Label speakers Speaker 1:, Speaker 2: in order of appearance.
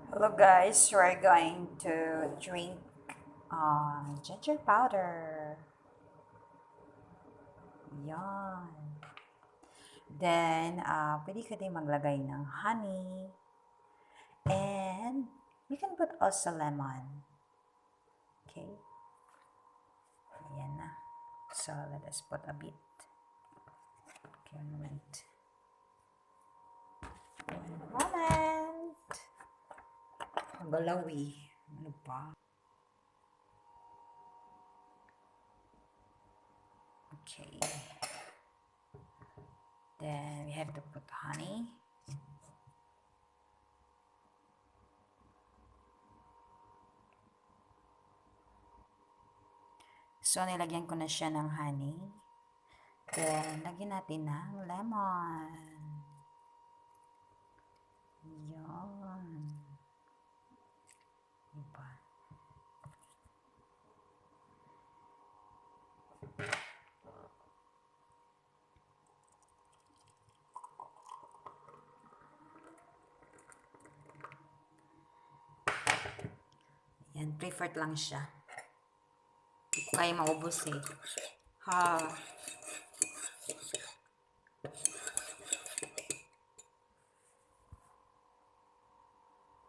Speaker 1: Hello guys, we're going to drink ginger powder. Yan. Then, pwede ka din maglagay ng honey. And you can put also lemon. Okay? Ayan na. So, let us put a bit. Okay, one moment. One moment. Magalawi. Ano pa? Okay. Then we have to put honey. So, nilagyan ko na siya ng honey. Then, lagyan natin ng lemon. Yan. Diba? Yan, preferred lang siya. Hindi ko kaya maubos eh. Ha.